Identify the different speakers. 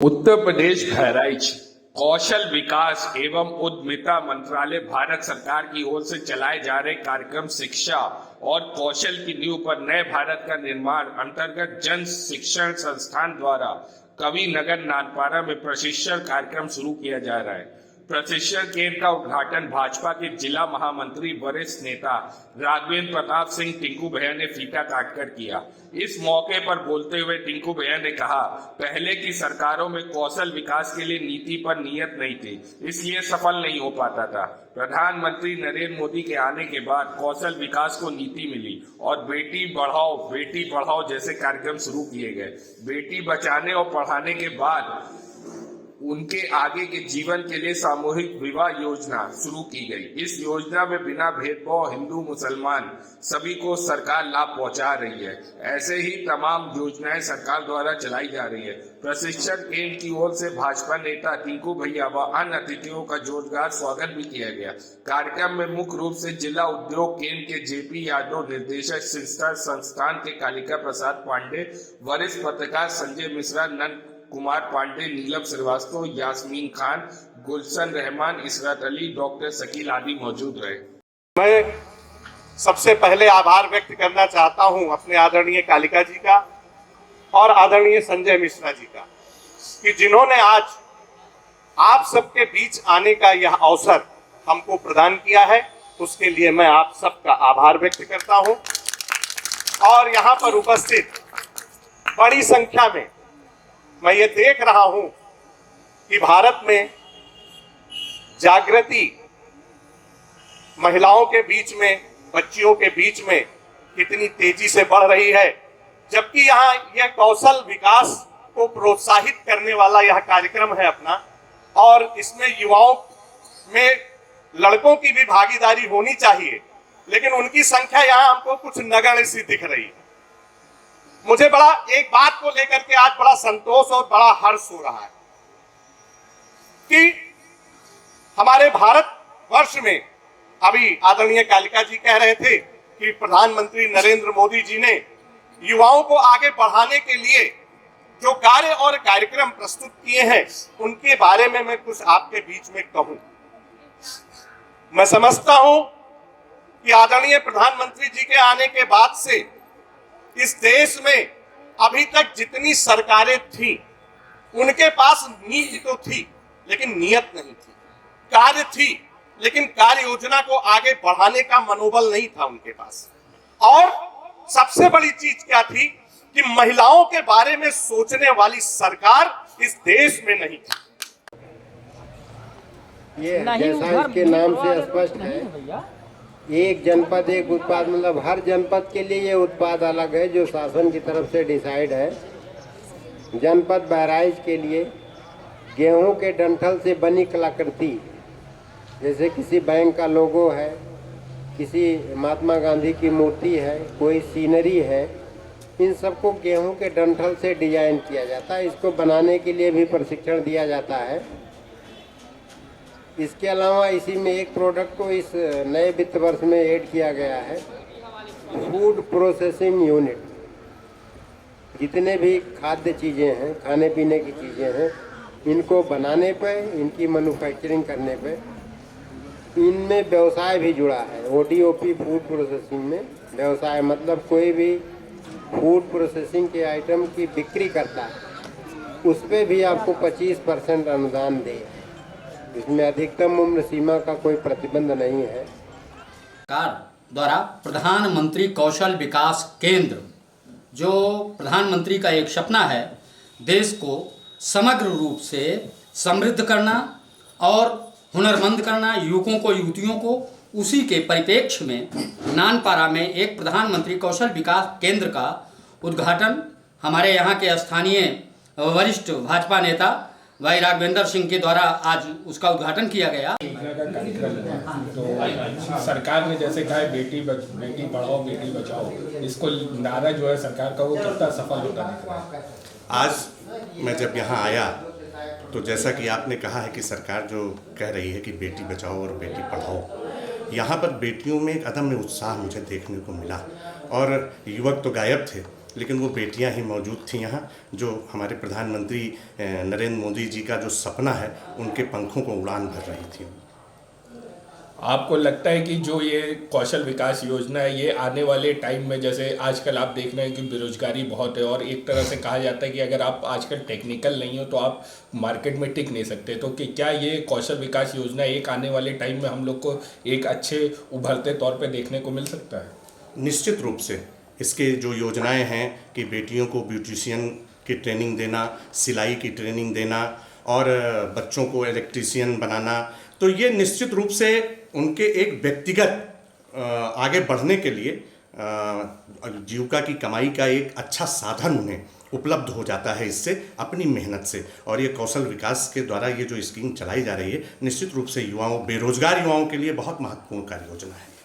Speaker 1: उत्तर प्रदेश बहराइच कौशल विकास एवं उद्यमिता मंत्रालय भारत सरकार की ओर से चलाए जा रहे कार्यक्रम शिक्षा और कौशल की नींव पर नए भारत का निर्माण अंतर्गत जन शिक्षण संस्थान द्वारा कवि नगर नानपारा में प्रशिक्षण कार्यक्रम शुरू किया जा रहा है। प्रशिक्षण केंद्र का उद्घाटन भाजपा के जिला महामंत्री वरिष्ठ नेता राघवेंद्र प्रताप सिंह टिंकू भैया ने फीता काटकर किया। इस मौके पर बोलते हुए टिंकू भैया ने कहा, पहले की सरकारों में कौशल विकास के लिए नीति पर नियत नहीं थी, इसलिए सफल नहीं हो पाता था। प्रधानमंत्री नरेंद्र मोदी के आने के बाद कौशल विकास को नीति मिली और बेटी पढ़ाओ जैसे कार्यक्रम शुरू किए गए। बेटी बचाने और पढ़ाने के बाद उनके आगे के जीवन के लिए सामूहिक विवाह योजना शुरू की गई। इस योजना में बिना भेदभाव हिंदू मुसलमान सभी को सरकार लाभ पहुंचा रही है। ऐसे ही तमाम योजनाएं सरकार द्वारा चलाई जा रही है। प्रशिक्षण केंद्र की ओर से भाजपा नेता टिंकू भैया व अन्य अतिथियों का जोरदार स्वागत भी किया गया। कार्यक्रम में मुख्य रूप से जिला उद्योग केंद्र के जेपी यादव, निदेशक शिक्षा संस्थान के कालिका प्रसाद पांडे, वरिष्ठ पत्रकार संजय मिश्रा, नंद कुमार पांडे, नीलम श्रीवास्तव, यास्मीन खान, गुलशन रहमान, इसरत अली, डॉक्टर शकील आदि मौजूद रहे।
Speaker 2: मैं सबसे पहले आभार व्यक्त करना चाहता हूं अपने आदरणीय कालिका जी का और आदरणीय संजय मिश्रा जी का कि जिन्होंने आज आप सबके बीच आने का यह अवसर हमको प्रदान किया है। उसके लिए मैं आप सबका आभार व्यक्त करता हूं। और यहाँ पर उपस्थित बड़ी संख्या में मैं ये देख रहा हूं कि भारत में जागृति महिलाओं के बीच में, बच्चियों के बीच में कितनी तेजी से बढ़ रही है, जबकि यहाँ यह कौशल विकास को प्रोत्साहित करने वाला यह कार्यक्रम है अपना, और इसमें युवाओं में लड़कों की भी भागीदारी होनी चाहिए, लेकिन उनकी संख्या यहाँ हमको कुछ नगण्य सी दिख रही है। मुझे बड़ा एक बात को लेकर के आज बड़ा संतोष और बड़ा हर्ष हो रहा है कि हमारे भारत वर्ष में, अभी आदरणीय कालिका जी कह रहे थे कि प्रधानमंत्री नरेंद्र मोदी जी ने युवाओं को आगे बढ़ाने के लिए जो कार्य और कार्यक्रम प्रस्तुत किए हैं, उनके बारे में मैं कुछ आपके बीच में कहूं। मैं समझता हूं कि आदरणीय प्रधानमंत्री जी के आने के बाद से इस देश में अभी तक जितनी सरकारें थी, उनके पास नीति तो थी लेकिन नियत नहीं थी, कार्य थी लेकिन कार्य योजना को आगे बढ़ाने का मनोबल नहीं था उनके पास। और सबसे बड़ी चीज क्या थी कि महिलाओं के बारे में सोचने वाली सरकार इस देश में नहीं थी।
Speaker 3: ये जैसा इसके नाम से स्पष्ट है, एक जनपद एक उत्पाद, मतलब हर जनपद के लिए ये उत्पाद अलग है जो शासन की तरफ से डिसाइड है। जनपद बहराइच के लिए गेहूं के डंठल से बनी कलाकृति, जैसे किसी बैंक का लोगो है, किसी महात्मा गांधी की मूर्ति है, कोई सीनरी है, इन सबको गेहूं के डंठल से डिजाइन किया जाता है। इसको बनाने के लिए भी प्रशिक्षण दिया जाता है। इसके अलावा इसी में एक प्रोडक्ट को इस नए वित्त वर्ष में ऐड किया गया है, फूड प्रोसेसिंग यूनिट। जितने भी खाद्य चीज़ें हैं, खाने पीने की चीज़ें हैं, इनको बनाने पे, इनकी मैन्युफैक्चरिंग करने पे, इनमें व्यवसाय भी जुड़ा है। ODOP फूड प्रोसेसिंग में व्यवसाय, मतलब कोई भी फूड प्रोसेसिंग के आइटम की बिक्री करता है, उस पर भी आपको 25% अनुदान दे। इसमें अधिकतम उम्र सीमा का कोई प्रतिबंध नहीं है।
Speaker 4: सरकार द्वारा प्रधानमंत्री कौशल विकास केंद्र, जो प्रधानमंत्री का एक सपना है, देश को समग्र रूप से समृद्ध करना और हुनरमंद करना, युवकों को, युवतियों को, उसी के परिप्रेक्ष्य में नानपारा में एक प्रधानमंत्री कौशल विकास केंद्र का उद्घाटन हमारे यहाँ के स्थानीय वरिष्ठ भाजपा नेता भाई राघवेंद्र सिंह के द्वारा आज उसका उद्घाटन किया गया।
Speaker 1: तो सरकार ने जैसे कहा है बेटी पढ़ाओ बेटी बचाओ, इसको नारा जो है सरकार का, वो कितना सफल होता दिख रहा है।
Speaker 5: आज मैं जब यहाँ आया तो जैसा कि आपने कहा है कि सरकार जो कह रही है कि बेटी बचाओ और बेटी पढ़ाओ, यहाँ पर बेटियों में एक अदम्य उत्साह मुझे देखने को मिला। और युवक तो गायब थे, लेकिन वो बेटियां ही मौजूद थी यहाँ, जो हमारे प्रधानमंत्री नरेंद्र मोदी जी का जो सपना है उनके पंखों को उड़ान भर रही थी।
Speaker 1: आपको लगता है कि जो ये कौशल विकास योजना है ये आने वाले टाइम में, जैसे आजकल आप देख रहे हैं कि बेरोजगारी बहुत है और एक तरह से कहा जाता है कि अगर आप आजकल टेक्निकल नहीं हो तो आप मार्केट में टिक नहीं सकते, तो कि क्या ये कौशल विकास योजना एक आने वाले टाइम में हम लोग को एक अच्छे उभरते तौर पे देखने को मिल सकता है?
Speaker 5: निश्चित रूप से इसके जो योजनाएं हैं कि बेटियों को ब्यूटिशियन की ट्रेनिंग देना, सिलाई की ट्रेनिंग देना और बच्चों को इलेक्ट्रीशियन बनाना, तो ये निश्चित रूप से उनके एक व्यक्तिगत आगे बढ़ने के लिए जीविका की कमाई का एक अच्छा साधन उन्हें उपलब्ध हो जाता है इससे, अपनी मेहनत से। और ये कौशल विकास के द्वारा ये जो स्कीम चलाई जा रही है निश्चित रूप से युवाओं, बेरोजगार युवाओं के लिए बहुत महत्वपूर्ण कार्य योजना है।